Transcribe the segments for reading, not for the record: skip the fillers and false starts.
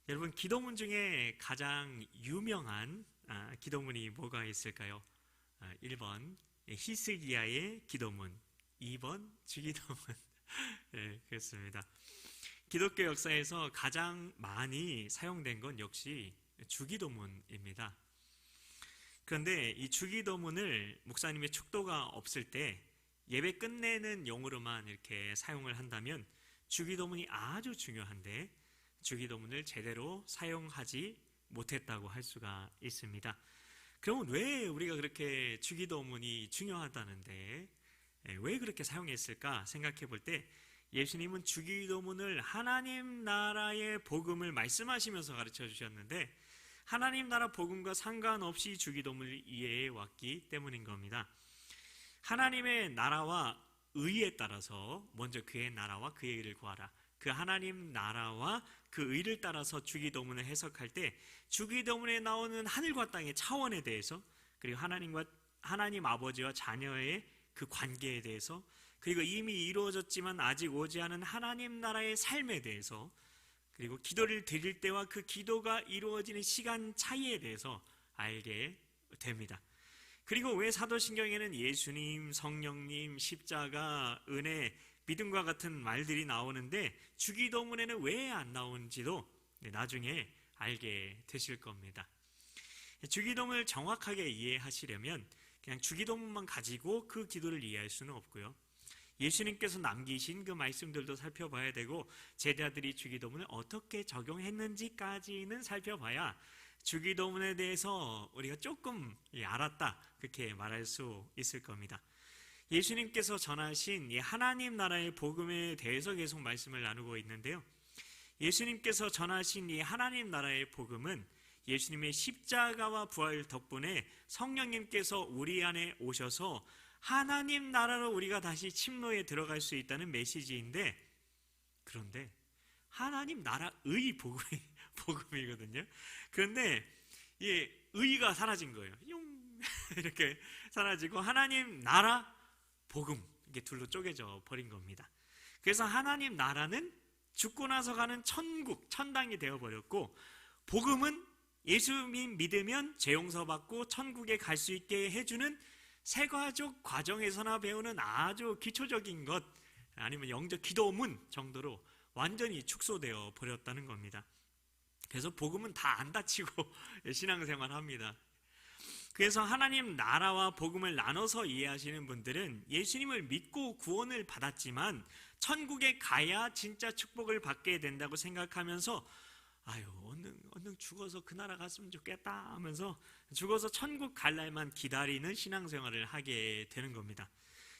여러분, 기도문 중에 가장 유명한 기도문이 뭐가 있을까요? 1번 히스기야의 기도문, 2번 주기도문. 네, 그렇습니다. 기독교 역사에서 가장 많이 사용된 건 역시 주기도문입니다. 그런데 이 주기도문을 목사님의 축도가 없을 때 예배 끝내는 용으로만 이렇게 사용을 한다면 주기도문이 아주 중요한데 주기도문을 제대로 사용하지 못했다고 할 수가 있습니다. 그러면 왜 우리가 그렇게 주기도문이 중요하다는데 왜 그렇게 사용했을까 생각해 볼 때 예수님은 주기도문을 하나님 나라의 복음을 말씀하시면서 가르쳐 주셨는데 하나님 나라 복음과 상관없이 주기도문을 이해해 왔기 때문인 겁니다. 하나님의 나라와 의에 따라서 먼저 그의 나라와 그의 의를 구하라. 그 하나님 나라와 그 의를 따라서 주기도문을 해석할 때 주기도문에 나오는 하늘과 땅의 차원에 대해서, 그리고 하나님 아버지와 자녀의 그 관계에 대해서, 그리고 이미 이루어졌지만 아직 오지 않은 하나님 나라의 삶에 대해서, 그리고 기도를 드릴 때와 그 기도가 이루어지는 시간 차이에 대해서 알게 됩니다. 그리고 왜 사도신경에는 예수님, 성령님, 십자가, 은혜, 믿음과 같은 말들이 나오는데 주기도문에는 왜 안 나오는지도 나중에 알게 되실 겁니다. 주기도문을 정확하게 이해하시려면 그냥 주기도문만 가지고 그 기도를 이해할 수는 없고요. 예수님께서 남기신 그 말씀들도 살펴봐야 되고 제자들이 주기도문을 어떻게 적용했는지까지는 살펴봐야 주기도문에 대해서 우리가 조금 알았다 그렇게 말할 수 있을 겁니다. 예수님께서 전하신 이 하나님 나라의 복음에 대해서 계속 말씀을 나누고 있는데요. 예수님께서 전하신 이 하나님 나라의 복음은 예수님의 십자가와 부활 덕분에 성령님께서 우리 안에 오셔서 하나님 나라로 우리가 다시 침노에 들어갈 수 있다는 메시지인데, 그런데 하나님 나라의 복음이거든요. 그런데 이 의가 사라진 거예요. 이렇게 사라지고 하나님 나라 복음, 이게 둘로 쪼개져 버린 겁니다. 그래서 하나님 나라는 죽고 나서 가는 천국, 천당이 되어버렸고, 복음은 예수님 믿으면 죄 용서받고 천국에 갈 수 있게 해주는 세가족 과정에서나 배우는 아주 기초적인 것, 아니면 영적 기도문 정도로 완전히 축소되어 버렸다는 겁니다. 그래서 복음은 다 안 다치고 신앙생활합니다. 그래서 하나님 나라와 복음을 나눠서 이해하시는 분들은 예수님을 믿고 구원을 받았지만 천국에 가야 진짜 축복을 받게 된다고 생각하면서 얼른 죽어서 그 나라 갔으면 좋겠다 하면서 죽어서 천국 갈 날만 기다리는 신앙생활을 하게 되는 겁니다.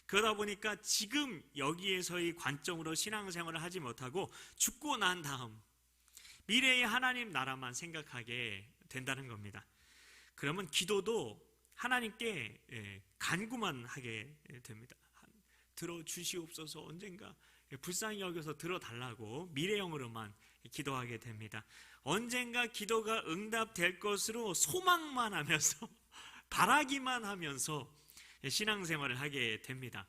그러다 보니까 지금 여기에서의 관점으로 신앙생활을 하지 못하고 죽고 난 다음 미래의 하나님 나라만 생각하게 된다는 겁니다. 그러면 기도도 하나님께 간구만 하게 됩니다. 들어주시옵소서, 언젠가 불쌍히 여겨서 들어달라고 미래형으로만 기도하게 됩니다. 언젠가 기도가 응답될 것으로 소망만 하면서 바라기만 하면서 신앙생활을 하게 됩니다.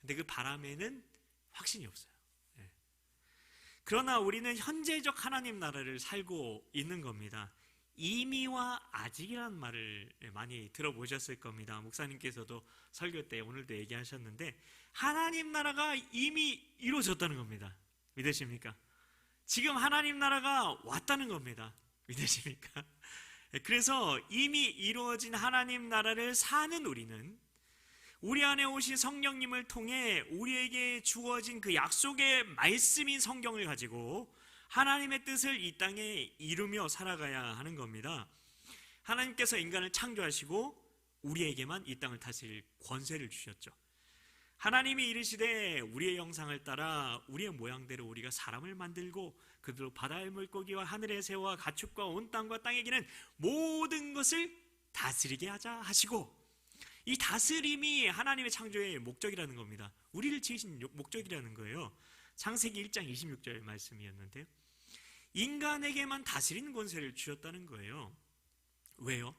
근데 그 바람에는 확신이 없어요. 그러나 우리는 현재적 하나님 나라를 살고 있는 겁니다. 이미와 아직이라는 말을 많이 들어보셨을 겁니다. 목사님께서도 설교 때 오늘도 얘기하셨는데 하나님 나라가 이미 이루어졌다는 겁니다. 믿으십니까? 지금 하나님 나라가 왔다는 겁니다. 믿으십니까? 그래서 이미 이루어진 하나님 나라를 사는 우리는 우리 안에 오신 성령님을 통해 우리에게 주어진 그 약속의 말씀인 성경을 가지고 하나님의 뜻을 이 땅에 이루며 살아가야 하는 겁니다. 하나님께서 인간을 창조하시고 우리에게만 이 땅을 다스릴 권세를 주셨죠. 하나님이 이르시되 우리의 형상을 따라 우리의 모양대로 우리가 사람을 만들고 그들로 바다의 물고기와 하늘의 새와 가축과 온 땅과 땅에 기는 모든 것을 다스리게 하자 하시고, 이 다스림이 하나님의 창조의 목적이라는 겁니다. 우리를 지으신 목적이라는 거예요. 창세기 1장 26절 말씀이었는데요. 인간에게만 다스리는 권세를 주셨다는 거예요. 왜요?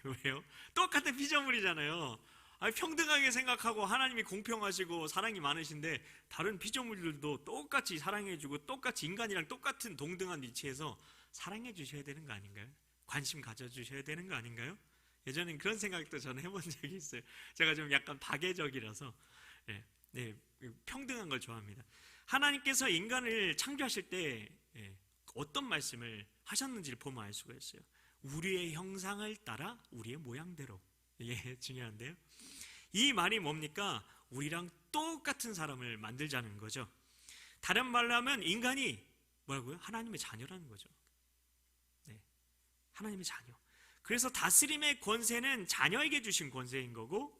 왜요? 똑같은 피조물이잖아요. 평등하게 생각하고 하나님이 공평하시고 사랑이 많으신데 다른 피조물들도 똑같이 사랑해주고 똑같이 인간이랑 똑같은 동등한 위치에서 사랑해 주셔야 되는 거 아닌가요? 관심 가져주셔야 되는 거 아닌가요? 예전엔 그런 생각도 저는 해본 적이 있어요. 제가 좀 약간 박애적이라서 평등한 걸 좋아합니다. 하나님께서 인간을 창조하실 때 어떤 말씀을 하셨는지를 보면 알 수가 있어요. 우리의 형상을 따라 우리의 모양대로. 이게 중요한데요. 이 말이 뭡니까? 우리랑 똑같은 사람을 만들자는 거죠. 다른 말로 하면 인간이 뭐라고요? 하나님의 자녀라는 거죠. 하나님의 자녀. 그래서 다스림의 권세는 자녀에게 주신 권세인 거고,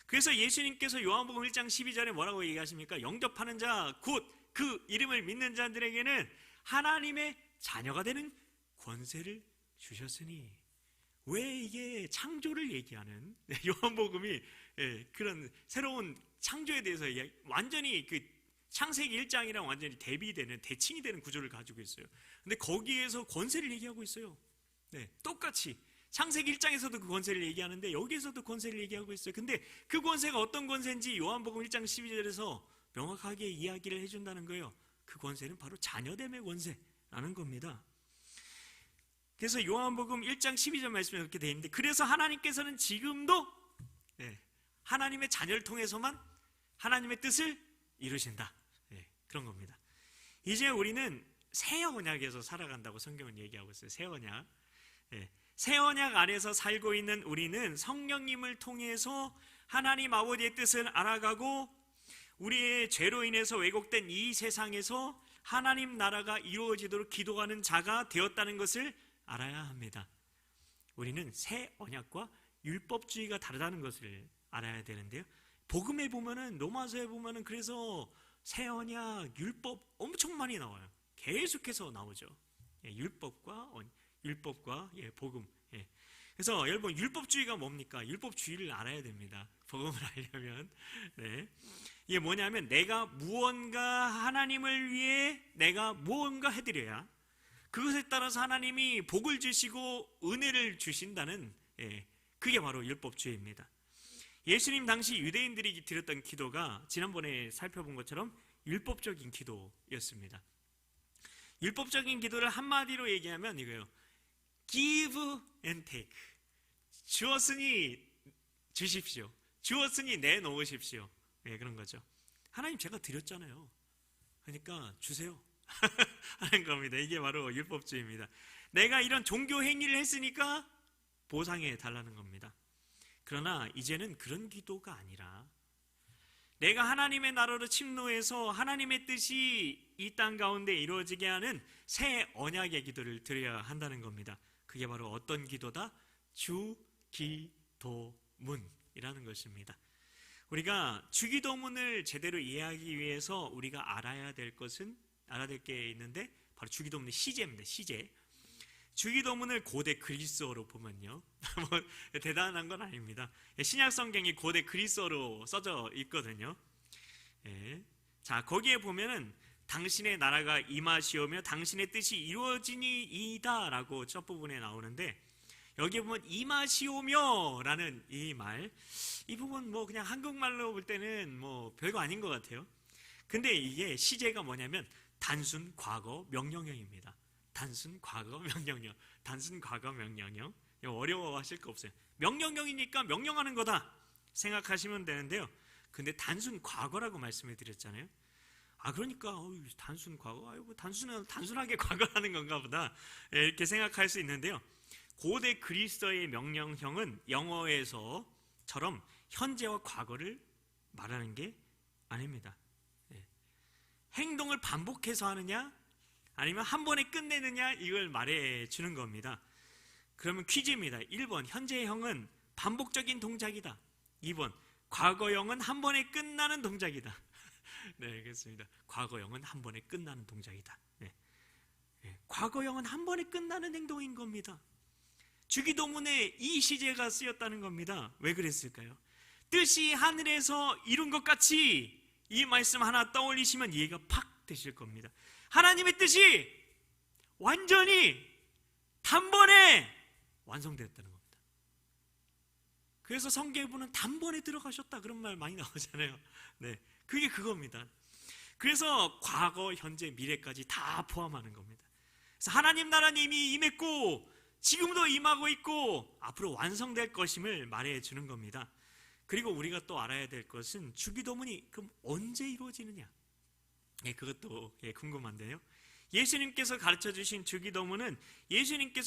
그래서 예수님께서 요한복음 1장 12절에 뭐라고 얘기하십니까? 영접하는 자, 곧 그 이름을 믿는 자들에게는 하나님의 자녀가 되는 권세를 주셨으니. 왜 이게 창조를 얘기하는 요한복음이 그런 새로운 창조에 대해서 완전히 그 창세기 1장이랑 완전히 대비되는, 대칭이 되는 구조를 가지고 있어요. 근데 거기에서 권세를 얘기하고 있어요. 똑같이 창세기 1장에서도 그 권세를 얘기하는데 여기에서도 권세를 얘기하고 있어요. 근데 그 권세가 어떤 권세인지 요한복음 1장 12절에서 명확하게 이야기를 해준다는 거예요. 그 권세는 바로 자녀됨의 권세라는 겁니다. 그래서 요한복음 1장 12절 말씀에 그렇게 되어 있는데, 그래서 하나님께서는 지금도 하나님의 자녀를 통해서만 하나님의 뜻을 이루신다. 그런 겁니다. 이제 우리는 새 언약에서 살아간다고 성경은 얘기하고 있어요. 새 언약. 새 언약 안에서 살고 있는 우리는 성령님을 통해서 하나님 아버지의 뜻을 알아가고 우리의 죄로 인해서 왜곡된 이 세상에서 하나님 나라가 이루어지도록 기도하는 자가 되었다는 것을 알아야 합니다. 우리는 새 언약과 율법주의가 다르다는 것을 알아야 되는데요. 복음에 보면은, 로마서에 보면은 그래서 새 언약, 율법 엄청 많이 나와요. 계속해서 나오죠. 율법과 복음. 그래서 여러분, 율법주의가 뭡니까? 율법주의를 알아야 됩니다. 복음을 알려면. 이게 뭐냐면 내가 무언가 하나님을 위해 내가 무언가 해드려야 그것에 따라서 하나님이 복을 주시고 은혜를 주신다는, 그게 바로 율법주의입니다. 예수님 당시 유대인들이 드렸던 기도가 지난번에 살펴본 것처럼 율법적인 기도였습니다. 율법적인 기도를 한마디로 얘기하면 이거예요. Give and take. 주었으니 주십시오. 주었으니 내놓으십시오. 그런 거죠. 하나님 제가 드렸잖아요. 그러니까 주세요. 하는 겁니다. 이게 바로 율법주의입니다. 내가 이런 종교 행위를 했으니까 보상해 달라는 겁니다. 그러나 이제는 그런 기도가 아니라 내가 하나님의 나라로 침노해서 하나님의 뜻이 이 땅 가운데 이루어지게 하는 새 언약의 기도를 드려야 한다는 겁니다. 그게 바로 어떤 기도다? 주기도문이라는 것입니다. 우리가 주기도문을 제대로 이해하기 위해서 우리가 알아야 될 게 있는데 바로 주기도문의 시제입니다. 시제. 주기도문을 고대 그리스어로 보면요, 뭐 대단한 건 아닙니다. 신약 성경이 고대 그리스어로 써져 있거든요. 자, 거기에 보면은 당신의 나라가 임하시오며 당신의 뜻이 이루어지니이다 라고 첫 부분에 나오는데, 여기 보면 임하시오며 라는 이 말, 이 부분 뭐 그냥 한국말로 볼 때는 뭐 별거 아닌 것 같아요. 근데 이게 시제가 뭐냐면 단순 과거 명령형입니다. 단순 과거 명령형. 단순 과거 명령형. 어려워하실 거 없어요. 명령형이니까 명령하는 거다 생각하시면 되는데요. 근데 단순 과거라고 말씀을 드렸잖아요. 그러니까 단순 과거, 단순하게 과거라는 건가 보다, 이렇게 생각할 수 있는데요. 고대 그리스어의 명령형은 영어에서처럼 현재와 과거를 말하는 게 아닙니다. 행동을 반복해서 하느냐 아니면 한 번에 끝내느냐, 이걸 말해 주는 겁니다. 그러면 퀴즈입니다. 1번 현재형은 반복적인 동작이다. 2번 과거형은 한 번에 끝나는 동작이다. 네, 그렇습니다. 과거형은 한 번에 끝나는 동작이다. 과거형은 한 번에 끝나는 행동인 겁니다. 주기도문에 이 시제가 쓰였다는 겁니다. 왜 그랬을까요? 뜻이 하늘에서 이룬 것 같이 이 말씀 하나 떠올리시면 이해가 팍 되실 겁니다. 하나님의 뜻이 완전히 단번에 완성되었다는 겁니다. 그래서 성경에 보면 단번에 들어가셨다 그런 말 많이 나오잖아요. 네, 그게 그겁니다. 그래서 과거, 현재, 미래까지 다 포함하는 겁니다. 그래서 하나님 나라는 이미 임했고 지금도 임하고 있고 앞으로 완성될 것임을 말해주는 겁니다. 그리고 우리가 또 알아야 될 것은 주기도문이 그럼 언제 이루어지느냐? 예, 그것도 궁금한데요. 예수님께서 가르쳐주신 주기도문은 예수님께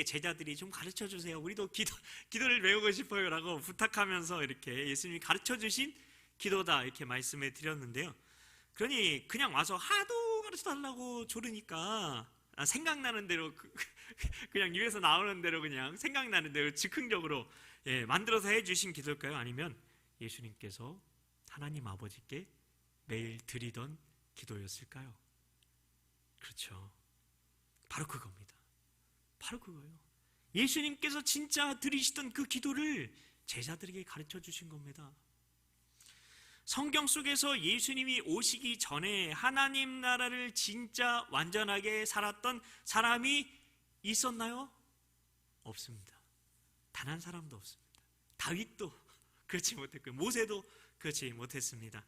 제자들이 좀 가르쳐주세요. 우리도 기도를 배우고 싶어요 라고 부탁하면서 이렇게 예수님이 가르쳐주신 기도다 이렇게 말씀을 드렸는데요. 그러니 그냥 와서 하도 가르쳐달라고 조르니까 생각나는 대로 그냥 입에서 나오는 대로 그냥 생각나는 대로 즉흥적으로 만들어서 해주신 기도일까요? 아니면 예수님께서 하나님 아버지께 매일 드리던 기도였을까요? 그렇죠. 바로 그겁니다. 바로 그거예요. 예수님께서 진짜 드리시던 그 기도를 제자들에게 가르쳐 주신 겁니다. 성경 속에서 예수님이 오시기 전에 하나님 나라를 진짜 완전하게 살았던 사람이 있었나요? 없습니다. 단 한 사람도 없습니다. 다윗도 그렇지 못했고요. 모세도 그렇지 못했습니다.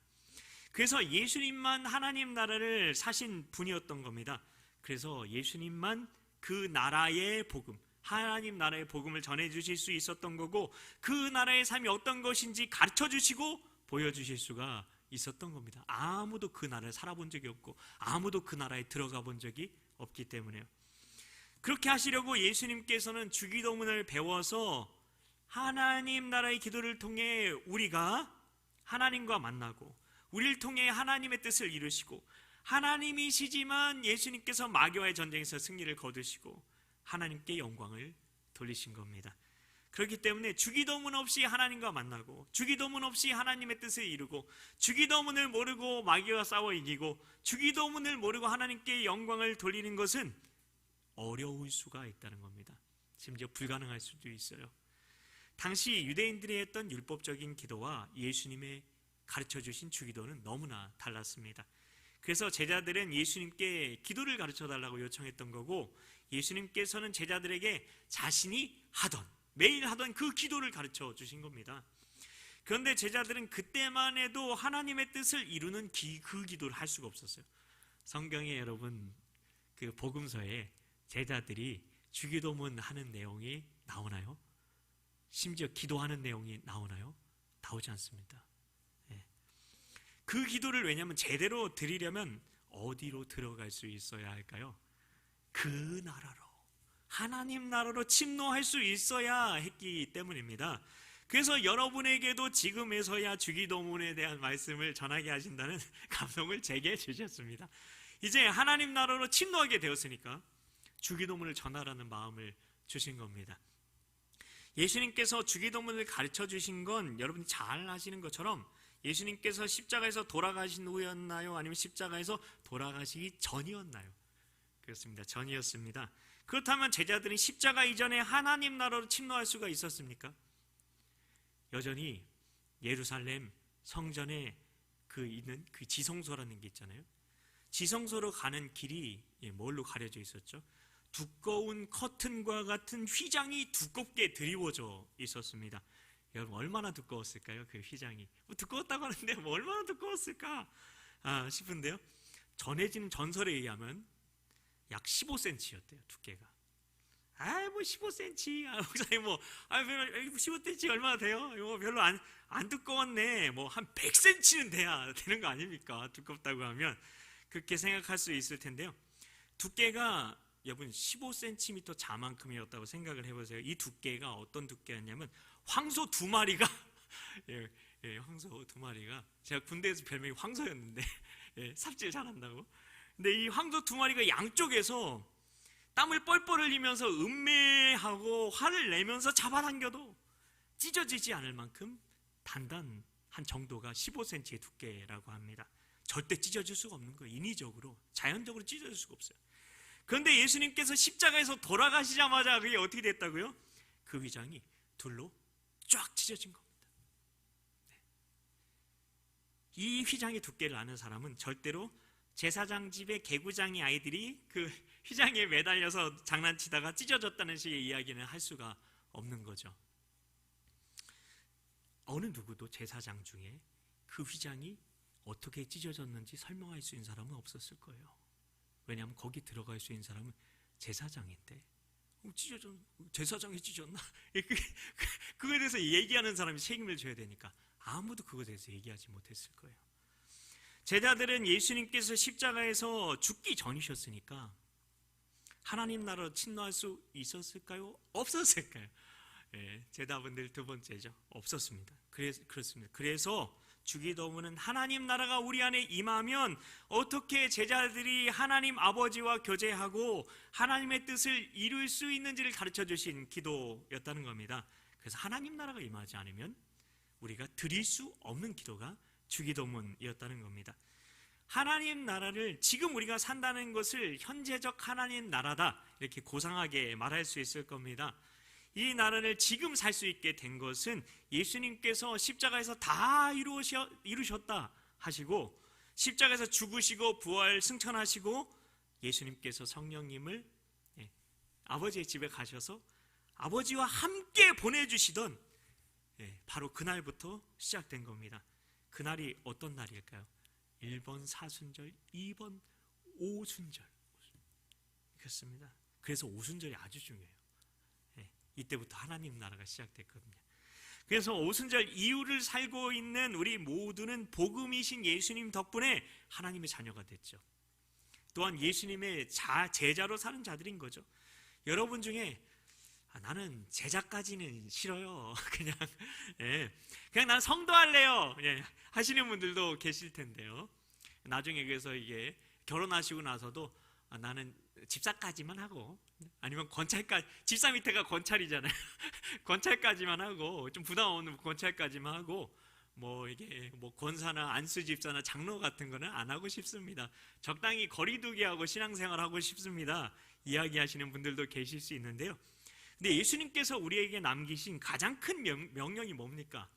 그래서 예수님만 하나님 나라를 사신 분이었던 겁니다. 그래서 예수님만 그 나라의 복음, 하나님 나라의 복음을 전해주실 수 있었던 거고 그 나라의 삶이 어떤 것인지 가르쳐주시고 보여주실 수가 있었던 겁니다. 아무도 그 나라를 살아본 적이 없고 아무도 그 나라에 들어가 본 적이 없기 때문에요. 그렇게 하시려고 예수님께서는 주기도문을 배워서 하나님 나라의 기도를 통해 우리가 하나님과 만나고 우리를 통해 하나님의 뜻을 이루시고 하나님이시지만 예수님께서 마귀와의 전쟁에서 승리를 거두시고 하나님께 영광을 돌리신 겁니다. 그렇기 때문에 주기도문 없이 하나님과 만나고 주기도문 없이 하나님의 뜻을 이루고 주기도문을 모르고 마귀와 싸워 이기고 주기도문을 모르고 하나님께 영광을 돌리는 것은 어려울 수가 있다는 겁니다. 심지어 불가능할 수도 있어요. 당시 유대인들이 했던 율법적인 기도와 예수님의 가르쳐주신 주기도는 너무나 달랐습니다. 그래서 제자들은 예수님께 기도를 가르쳐달라고 요청했던 거고 예수님께서는 제자들에게 자신이 매일 하던 그 기도를 가르쳐 주신 겁니다. 그런데 제자들은 그때만 해도 하나님의 뜻을 이루는 그 기도를 할 수가 없었어요. 성경에 여러분 그 복음서에 제자들이 주기도문 하는 내용이 나오나요? 심지어 기도하는 내용이 나오나요? 나오지 않습니다. 그 기도를 왜냐하면 제대로 드리려면 어디로 들어갈 수 있어야 할까요? 그 나라로, 하나님 나라로 침노할 수 있어야 했기 때문입니다. 그래서 여러분에게도 지금에서야 주기도문에 대한 말씀을 전하게 하신다는 감동을 제게 주셨습니다. 이제 하나님 나라로 침노하게 되었으니까 주기도문을 전하라는 마음을 주신 겁니다. 예수님께서 주기도문을 가르쳐 주신 건 여러분이 잘 아시는 것처럼 예수님께서 십자가에서 돌아가신 후였나요? 아니면 십자가에서 돌아가시기 전이었나요? 그렇습니다. 전이었습니다. 그렇다면 제자들은 십자가 이전에 하나님 나라로 침노할 수가 있었습니까? 여전히 예루살렘 성전에 있는 그 지성소라는 게 있잖아요. 지성소로 가는 길이 뭘로 가려져 있었죠? 두꺼운 커튼과 같은 휘장이 두껍게 드리워져 있었습니다. 여러분 얼마나 두꺼웠을까요? 그 휘장이 두꺼웠다고 하는데 얼마나 두꺼웠을까 싶은데요. 전해지는 전설에 의하면 약 15cm였대요. 두께가. 15cm. 목사님 15cm 얼마나 돼요? 이거 별로 안 두꺼웠네. 한 100cm는 돼야 되는 거 아닙니까? 두껍다고 하면 그렇게 생각할 수 있을 텐데요. 두께가 여러분 15cm 자만큼이었다고 생각을 해보세요. 이 두께가 어떤 두께였냐면 황소 2마리가 황소 2마리가 제가 군대에서 별명이 황소였는데 삽질 잘한다고. 근데 이 황소 2마리가 양쪽에서 땀을 뻘뻘 흘리면서 음매하고 화를 내면서 잡아당겨도 찢어지지 않을 만큼 단단한 정도가 15cm의 두께라고 합니다. 절대 찢어질 수가 없는 거예요. 인위적으로 자연적으로 찢어질 수가 없어요. 그런데 예수님께서 십자가에서 돌아가시자마자 그게 어떻게 됐다고요? 그 휘장이 둘로 쫙 찢어진 겁니다. 이 휘장의 두께를 아는 사람은 절대로 제사장 집의 개구장이 아이들이 그 휘장에 매달려서 장난치다가 찢어졌다는 식의 이야기는 할 수가 없는 거죠. 어느 누구도 제사장 중에 그 휘장이 어떻게 찢어졌는지 설명할 수 있는 사람은 없었을 거예요. 왜냐하면 거기 들어갈 수 있는 사람은 제사장인데 제사장이 찢었나? 그거에 대해서 얘기하는 사람이 책임을 져야 되니까 아무도 그거에 대해서 얘기하지 못했을 거예요. 제자들은 예수님께서 십자가에서 죽기 전이셨으니까 하나님 나라로 침노할 수 있었을까요? 없었을까요? 대답은 늘 두 번째죠. 없었습니다. 그렇습니다. 그래서 주기도문은 하나님 나라가 우리 안에 임하면 어떻게 제자들이 하나님 아버지와 교제하고 하나님의 뜻을 이룰 수 있는지를 가르쳐 주신 기도였다는 겁니다. 그래서 하나님 나라가 임하지 않으면 우리가 드릴 수 없는 기도가 주기도문이었다는 겁니다. 하나님 나라를 지금 우리가 산다는 것을 현재적 하나님 나라다 이렇게 고상하게 말할 수 있을 겁니다. 이 나라를 지금 살 수 있게 된 것은 예수님께서 십자가에서 다 이루셨다 하시고 십자가에서 죽으시고 부활 승천하시고 예수님께서 성령님을 아버지의 집에 가셔서 아버지와 함께 보내주시던 바로 그날부터 시작된 겁니다. 그날이 어떤 날일까요? 1번 사순절, 2번 오순절 그렇습니다. 그래서 오순절이 아주 중요해요. 이때부터 하나님 나라가 시작됐거든요. 그래서 오순절 이후를 살고 있는 우리 모두는 복음이신 예수님 덕분에 하나님의 자녀가 됐죠. 또한 예수님의 제자로 사는 자들인 거죠. 여러분 중에 나는 제자까지는 싫어요. 그냥 난 성도할래요. 하시는 분들도 계실 텐데요. 나중에 그래서 이게 결혼하시고 나서도 나는 집사까지만 하고 아니면 권찰까지, 집사 밑에가 권찰이잖아요. 권찰까지만 하고 좀 부담 없는 권찰까지만 하고 이게 권사나 안수 집사나 장로 같은 거는 안 하고 싶습니다. 적당히 거리두기하고 신앙생활하고 싶습니다. 이야기하시는 분들도 계실 수 있는데요. 근데 예수님께서 우리에게 남기신 가장 큰 명령이 뭡니까?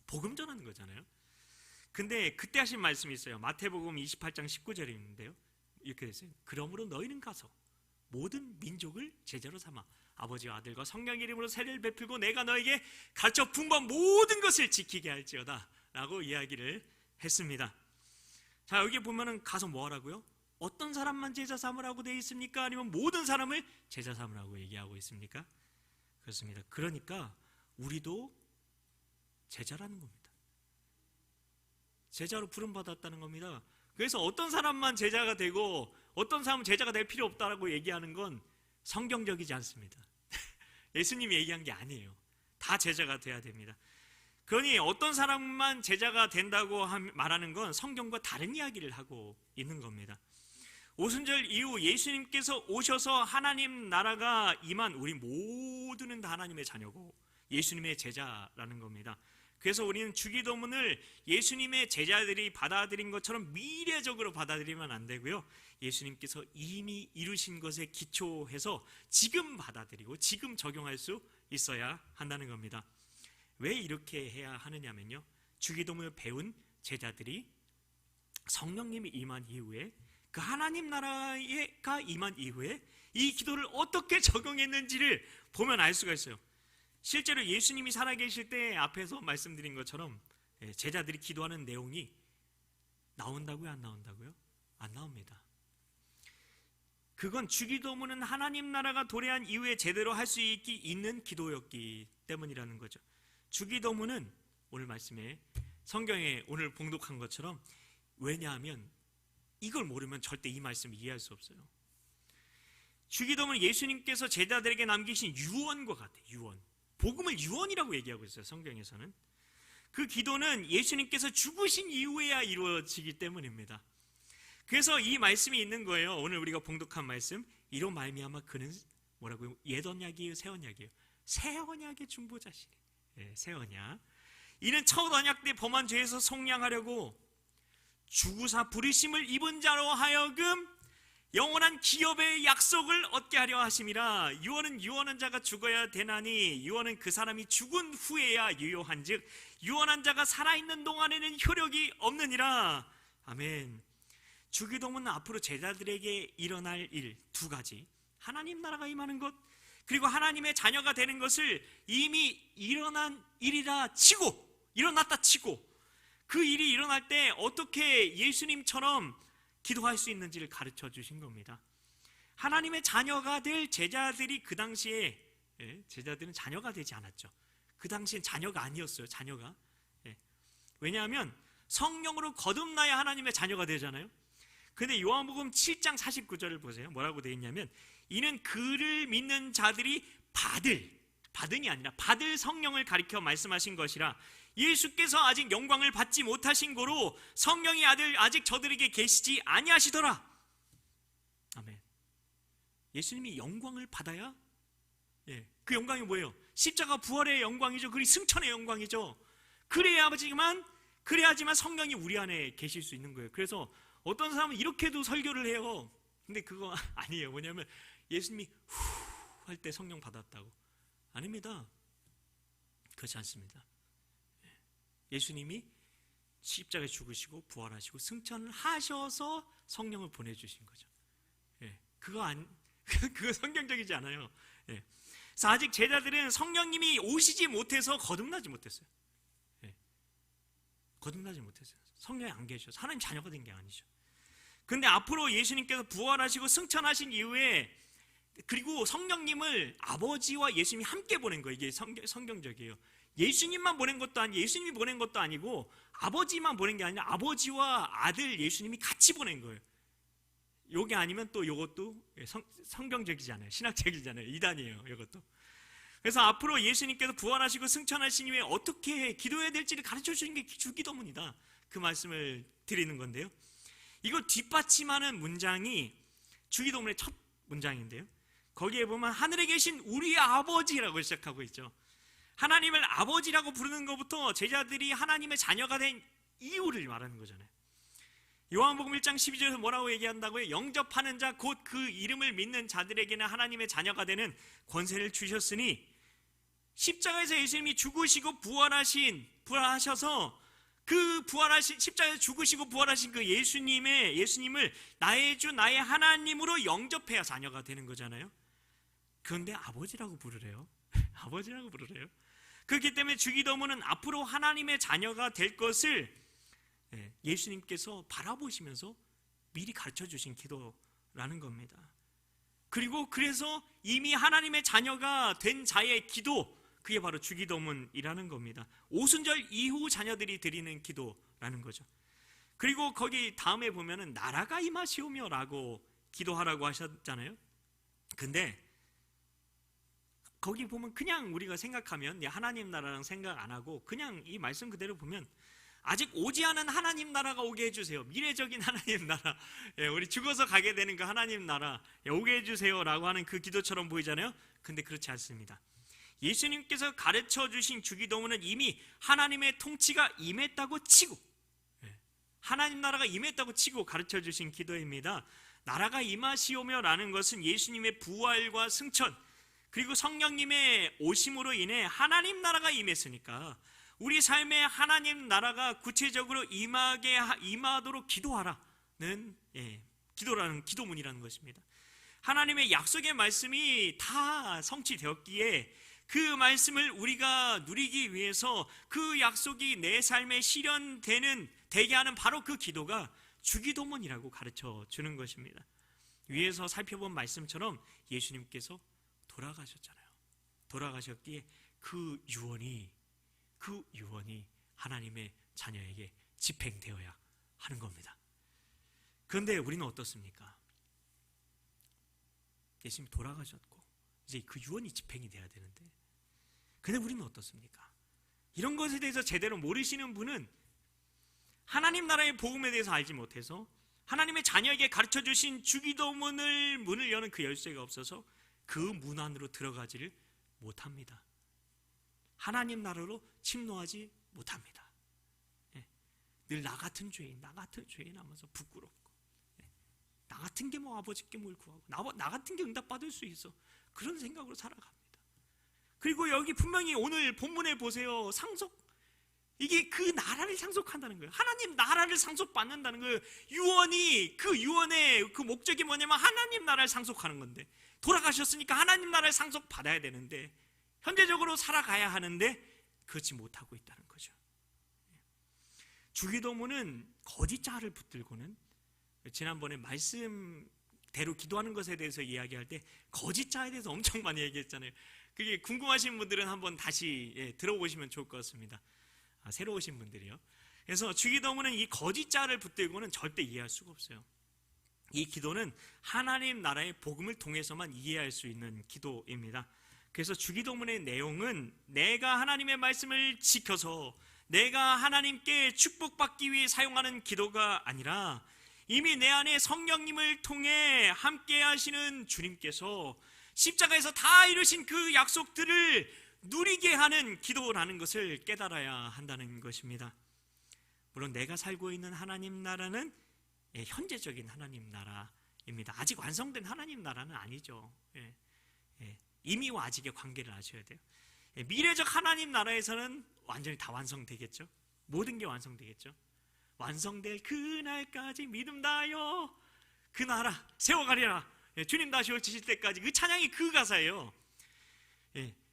복음 전하는 거잖아요. 근데 그때 하신 말씀이 있어요. 마태복음 28장 19절에 있는데요. 이렇게 됐어요. 그러므로 너희는 가서 모든 민족을 제자로 삼아 아버지와 아들과 성령 이름으로 세례를 베풀고 내가 너에게 가르쳐 분부한 모든 것을 지키게 할지어다 라고 이야기를 했습니다. 자, 여기 보면은 가서 뭐 하라고요? 어떤 사람만 제자 삼으라고 되어 있습니까? 아니면 모든 사람을 제자 삼으라고 얘기하고 있습니까? 그렇습니다. 그러니까 우리도 제자라는 겁니다. 제자로 부름받았다는 겁니다. 그래서 어떤 사람만 제자가 되고 어떤 사람은 제자가 될 필요 없다라고 얘기하는 건 성경적이지 않습니다. 예수님이 얘기한 게 아니에요. 다 제자가 돼야 됩니다. 그러니 어떤 사람만 제자가 된다고 말하는 건 성경과 다른 이야기를 하고 있는 겁니다. 오순절 이후 예수님께서 오셔서 하나님 나라가 임한 우리 모두는 다 하나님의 자녀고 예수님의 제자라는 겁니다. 그래서 우리는 주기도문을 예수님의 제자들이 받아들인 것처럼 미래적으로 받아들이면 안 되고요. 예수님께서 이미 이루신 것에 기초해서 지금 받아들이고 지금 적용할 수 있어야 한다는 겁니다. 왜 이렇게 해야 하느냐면요. 주기도문을 배운 제자들이 성령님이 임한 이후에 그 하나님 나라가 임한 이후에 이 기도를 어떻게 적용했는지를 보면 알 수가 있어요. 실제로 예수님이 살아계실 때 앞에서 말씀드린 것처럼 제자들이 기도하는 내용이 나온다고요? 안 나온다고요? 안 나옵니다. 그건 주기도문은 하나님 나라가 도래한 이후에 제대로 할 수 있는 기도였기 때문이라는 거죠. 주기도문은 오늘 말씀에 성경에 오늘 봉독한 것처럼 왜냐하면 이걸 모르면 절대 이 말씀을 이해할 수 없어요. 주기도문은 예수님께서 제자들에게 남기신 유언과 같아요. 유언. 복음을 유언이라고 얘기하고 있어요. 성경에서는. 그 기도는 예수님께서 죽으신 이후에야 이루어지기 때문입니다. 그래서 이 말씀이 있는 거예요. 오늘 우리가 봉독한 말씀. 이로 말미암아 그는 뭐라고요? 옛 언약이에요? 새 언약이에요? 새 언약의 중보자시네. 새 언약. 이는 첫 언약 때 범한 죄에서 속량하려고 주구사 부르심을 입은 자로 하여금 영원한 기업의 약속을 얻게 하려 하심이라. 유언은 유언한 자가 죽어야 되나니 유언은 그 사람이 죽은 후에야 유효한즉 유언한 자가 살아있는 동안에는 효력이 없느니라. 아멘. 주기도문은 앞으로 제자들에게 일어날 일 두 가지. 하나님 나라가 임하는 것, 그리고 하나님의 자녀가 되는 것을 이미 일어난 일이라 치고, 일어났다 치고, 그 일이 일어날 때 어떻게 예수님처럼 기도할 수 있는지를 가르쳐 주신 겁니다. 하나님의 자녀가 될 제자들이 그 당시에, 제자들은 자녀가 되지 않았죠. 그 당시엔 자녀가 아니었어요. 자녀가. 왜냐하면 성령으로 거듭나야 하나님의 자녀가 되잖아요. 근데 요한복음 7장 49절을 보세요. 뭐라고 되어 있냐면, 이는 그를 믿는 자들이 받은이 아니라 받을 성령을 가리켜 말씀하신 것이라. 예수께서 아직 영광을 받지 못하신 고로 성령의 아들 아직 저들에게 계시지 아니하시더라. 아멘. 예수님이 영광을 받아야, 그 영광이 뭐예요? 십자가 부활의 영광이죠. 그리고 승천의 영광이죠. 그래야지만 성령이 우리 안에 계실 수 있는 거예요. 그래서 어떤 사람은 이렇게도 설교를 해요. 근데 그거 아니에요. 뭐냐면 예수님이 후 할 때 성령 받았다고. 아닙니다. 그렇지 않습니다. 예수님이 십자가에 죽으시고 부활하시고 승천을 하셔서 성령을 보내주신 거죠. 그거 성경적이지 않아요. 그래서 아직 제자들은 성령님이 오시지 못해서 거듭나지 못했어요. 거듭나지 못했어요. 성령이 안 계셔서 하나님 자녀가 된 게 아니죠. 근데 앞으로 예수님께서 부활하시고 승천하신 이후에, 그리고 성령님을 아버지와 예수님이 함께 보낸 거예요. 이게 성경적이에요. 예수님만 보낸 것도 아니고, 예수님이 보낸 것도 아니고, 아버지만 보낸 게 아니라 아버지와 아들 예수님이 같이 보낸 거예요. 요게 아니면 또 요것도 성경적이잖아요. 신학적이잖아요. 이단이에요. 이것도. 그래서 앞으로 예수님께서 부활하시고 승천하신 이후에 어떻게 기도해야 될지를 가르쳐 주신 게 주기도문이다. 그 말씀을 드리는 건데요. 이걸 뒷받침하는 문장이 주기도문의 첫 문장인데요. 거기에 보면 하늘에 계신 우리 아버지라고 시작하고 있죠. 하나님을 아버지라고 부르는 것부터 제자들이 하나님의 자녀가 된 이유를 말하는 거잖아요. 요한복음 1장 12절에서 뭐라고 얘기한다고요? 영접하는 자 곧 그 이름을 믿는 자들에게는 하나님의 자녀가 되는 권세를 주셨으니, 십자가에서 예수님이 죽으시고 부활하셔서 그 십자가에서 죽으시고 부활하신 그 예수님을 나의 주 나의 하나님으로 영접해야 자녀가 되는 거잖아요. 그런데 아버지라고 부르래요. 아버지라고 부르래요. 그렇기 때문에 주기도문은 앞으로 하나님의 자녀가 될 것을 예수님께서 바라보시면서 미리 가르쳐 주신 기도라는 겁니다. 그리고 그래서 이미 하나님의 자녀가 된 자의 기도, 그게 바로 주기도문이라는 겁니다. 오순절 이후 자녀들이 드리는 기도라는 거죠. 그리고 거기 다음에 보면은 나라가 임하시오며 라고 기도하라고 하셨잖아요. 근데 거기 보면 그냥 우리가 생각하면 하나님 나라랑 생각 안 하고 그냥 이 말씀 그대로 보면 아직 오지 않은 하나님 나라가 오게 해주세요. 미래적인 하나님 나라, 우리 죽어서 가게 되는 그 하나님 나라 오게 해주세요 라고 하는 그 기도처럼 보이잖아요. 근데 그렇지 않습니다. 예수님께서 가르쳐 주신 주기도문은 이미 하나님의 통치가 임했다고 치고, 하나님 나라가 임했다고 치고 가르쳐 주신 기도입니다. 나라가 임하시오며 라는 것은 예수님의 부활과 승천, 그리고 성령님의 오심으로 인해 하나님 나라가 임했으니까 우리 삶에 하나님 나라가 구체적으로 임하도록 기도하라는 기도라는 기도문이라는 것입니다. 하나님의 약속의 말씀이 다 성취되었기에 그 말씀을 우리가 누리기 위해서 그 약속이 내 삶에 되게 하는 바로 그 기도가 주기도문이라고 가르쳐 주는 것입니다. 위에서 살펴본 말씀처럼 예수님께서 돌아가셨잖아요. 돌아가셨기에 그 유언이 하나님의 자녀에게 집행되어야 하는 겁니다. 그런데 우리는 어떻습니까? 예수님이 돌아가셨고 이제 그 유언이 집행이 돼야 되는데, 근데 우리는 어떻습니까? 이런 것에 대해서 제대로 모르시는 분은 하나님 나라의 복음에 대해서 알지 못해서 하나님의 자녀에게 가르쳐 주신 문을 여는 그 열쇠가 없어서 그 문 안으로 들어가지를 못합니다. 하나님 나라로 침노하지 못합니다. 늘 나 같은 죄인 하면서 부끄럽고, 나 같은 게 뭐 아버지께 뭘 구하고, 나 같은 게 응답받을 수 있어, 그런 생각으로 살아갑니다. 그리고 여기 분명히 오늘 본문에 보세요. 이게 그 나라를 상속한다는 거예요. 하나님 나라를 상속받는다는 거예요. 유언이, 그 유언의 그 목적이 뭐냐면 하나님 나라를 상속하는 건데, 돌아가셨으니까 하나님 나라를 상속받아야 되는데, 현재적으로 살아가야 하는데 그렇지 못하고 있다는 거죠. 주기도문은 거짓자를 붙들고는, 지난번에 말씀대로 기도하는 것에 대해서 이야기할 때 거짓자에 대해서 엄청 많이 얘기했잖아요. 그게 궁금하신 분들은 한번 다시 들어보시면 좋을 것 같습니다. 새로 오신 분들이요. 그래서 주기도문은 이 거짓자를 붙들고는 절대 이해할 수가 없어요. 이 기도는 하나님 나라의 복음을 통해서만 이해할 수 있는 기도입니다. 그래서 주기도문의 내용은 내가 하나님의 말씀을 지켜서 내가 하나님께 축복받기 위해 사용하는 기도가 아니라 이미 내 안에 성령님을 통해 함께 하시는 주님께서 십자가에서 다 이루신 그 약속들을 누리게 하는 기도라는 것을 깨달아야 한다는 것입니다. 물론 내가 살고 있는 하나님 나라는 현재적인 하나님 나라입니다. 아직 완성된 하나님 나라는 아니죠. 이미와 아직의 관계를 아셔야 돼요. 미래적 하나님 나라에서는 완전히 다 완성되겠죠. 모든 게 완성되겠죠. 완성될 그날까지 믿음 다하여 그 나라 세워가리라. 주님 다시 오실 때까지, 그 찬양이 그 가사예요.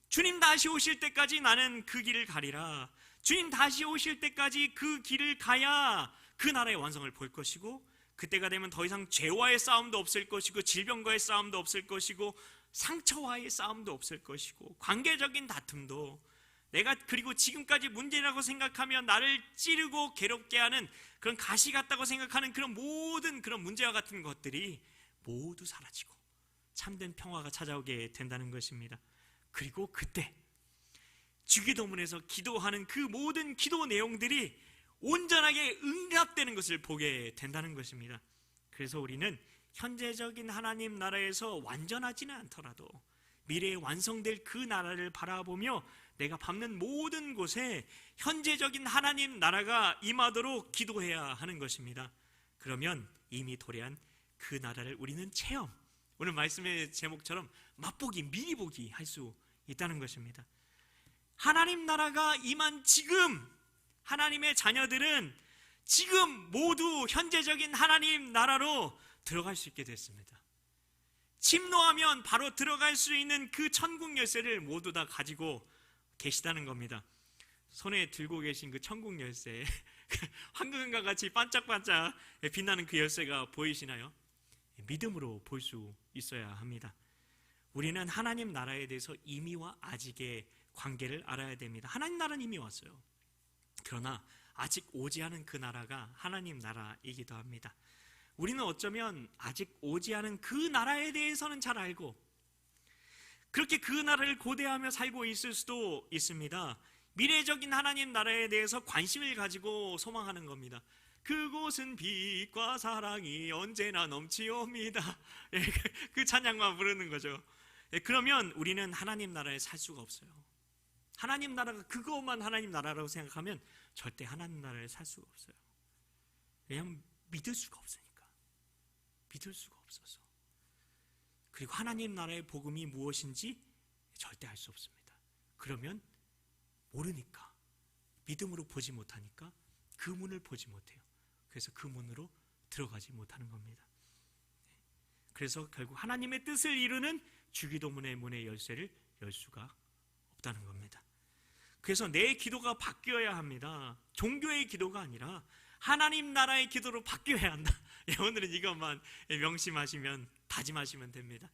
주님 다시 오실 때까지 나는 그 길을 가리라. 주님 다시 오실 때까지 그 길을 가야 그 나라의 완성을 볼 것이고, 그때가 되면 더 이상 죄와의 싸움도 없을 것이고, 질병과의 싸움도 없을 것이고, 상처와의 싸움도 없을 것이고, 관계적인 다툼도, 내가 그리고 지금까지 문제라고 생각하며 나를 찌르고 괴롭게 하는 그런 가시 같다고 생각하는 그런 모든 그런 문제와 같은 것들이 모두 사라지고 참된 평화가 찾아오게 된다는 것입니다. 그리고 그때 주기도문에서 기도하는 그 모든 기도 내용들이 온전하게 응답되는 것을 보게 된다는 것입니다. 그래서 우리는 현재적인 하나님 나라에서 완전하지는 않더라도 미래에 완성될 그 나라를 바라보며 내가 밟는 모든 곳에 현재적인 하나님 나라가 임하도록 기도해야 하는 것입니다. 그러면 이미 도래한 그 나라를 우리는 체험, 오늘 말씀의 제목처럼 맛보기, 미리 보기 할 수 있다는 것입니다. 하나님 나라가 임한 지금 하나님의 자녀들은 지금 모두 현재적인 하나님 나라로 들어갈 수 있게 됐습니다. 침노하면 바로 들어갈 수 있는 그 천국 열쇠를 모두 다 가지고 계시다는 겁니다. 손에 들고 계신 그 천국 열쇠, 황금과 같이 반짝반짝 빛나는 그 열쇠가 보이시나요? 믿음으로 볼 수 있어야 합니다. 우리는 하나님 나라에 대해서 이미와 아직의 관계를 알아야 됩니다. 하나님 나라는 이미 왔어요. 그러나 아직 오지 않은 그 나라가 하나님 나라이기도 합니다. 우리는 어쩌면 아직 오지 않은 그 나라에 대해서는 잘 알고 그렇게 그 나라를 고대하며 살고 있을 수도 있습니다. 미래적인 하나님 나라에 대해서 관심을 가지고 소망하는 겁니다. 그곳은 빛과 사랑이 언제나 넘치옵니다. 그 찬양만 부르는 거죠. 그러면 우리는 하나님 나라에 살 수가 없어요. 하나님 나라가 그것만 하나님 나라라고 생각하면 절대 하나님 나라에 살 수가 없어요. 왜냐하면 믿을 수가 없으니까. 믿을 수가 없어서. 그리고 하나님 나라의 복음이 무엇인지 절대 알 수 없습니다. 그러면 모르니까, 믿음으로 보지 못하니까 그 문을 보지 못해요. 그래서 그 문으로 들어가지 못하는 겁니다. 그래서 결국 하나님의 뜻을 이루는 주기도문의 문의 열쇠를 열 수가 없다는 겁니다. 그래서 내 기도가 바뀌어야 합니다. 종교의 기도가 아니라 하나님 나라의 기도로 바뀌어야 한다. 오늘은 이것만 명심하시면, 다짐하시면 됩니다.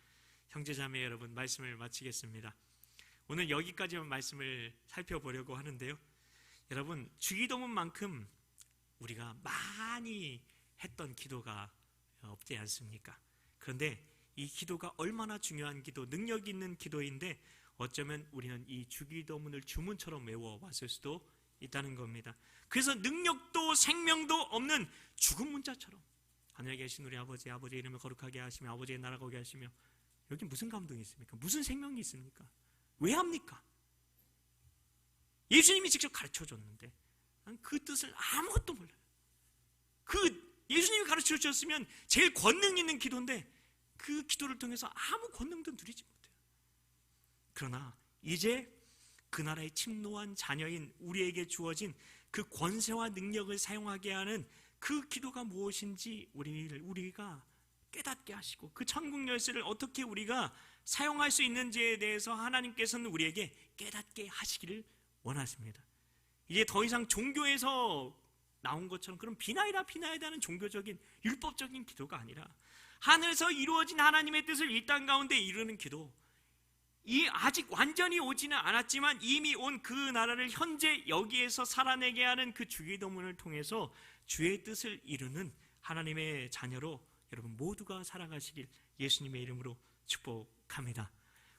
형제자매 여러분, 말씀을 마치겠습니다. 오늘 여기까지만 말씀을 살펴보려고 하는데요, 여러분, 주기도문만큼 우리가 많이 했던 기도가 없지 않습니까? 그런데 이 기도가 얼마나 중요한 기도, 능력 있는 기도인데 어쩌면 우리는 이 주기도문을 주문처럼 외워왔을 수도 있다는 겁니다. 그래서 능력도 생명도 없는 죽은 문자처럼, 하늘에 계신 우리 아버지, 아버지의 이름을 거룩하게 하시며 아버지의 나라가 오게 하시며, 여기 무슨 감동이 있습니까? 무슨 생명이 있습니까? 왜 합니까? 예수님이 직접 가르쳐 줬는데 난 그 뜻을 아무것도 몰라요. 그 예수님이 가르쳐 주셨으면 제일 권능 있는 기도인데 그 기도를 통해서 아무 권능도 누리지 못해요. 그러나 이제 그 나라의 침노한 자녀인 우리에게 주어진 그 권세와 능력을 사용하게 하는 그 기도가 무엇인지 우리가 깨닫게 하시고, 그 천국 열쇠를 어떻게 우리가 사용할 수 있는지에 대해서 하나님께서는 우리에게 깨닫게 하시기를 원하십니다. 이제 더 이상 종교에서 나온 것처럼 그런 비나이다 하는 종교적인 율법적인 기도가 아니라 하늘에서 이루어진 하나님의 뜻을 이 땅 가운데 이루는 기도, 이 아직 완전히 오지는 않았지만 이미 온 그 나라를 현재 여기에서 살아내게 하는 그 주기도문을 통해서 주의 뜻을 이루는 하나님의 자녀로 여러분 모두가 살아가시길 예수님의 이름으로 축복합니다.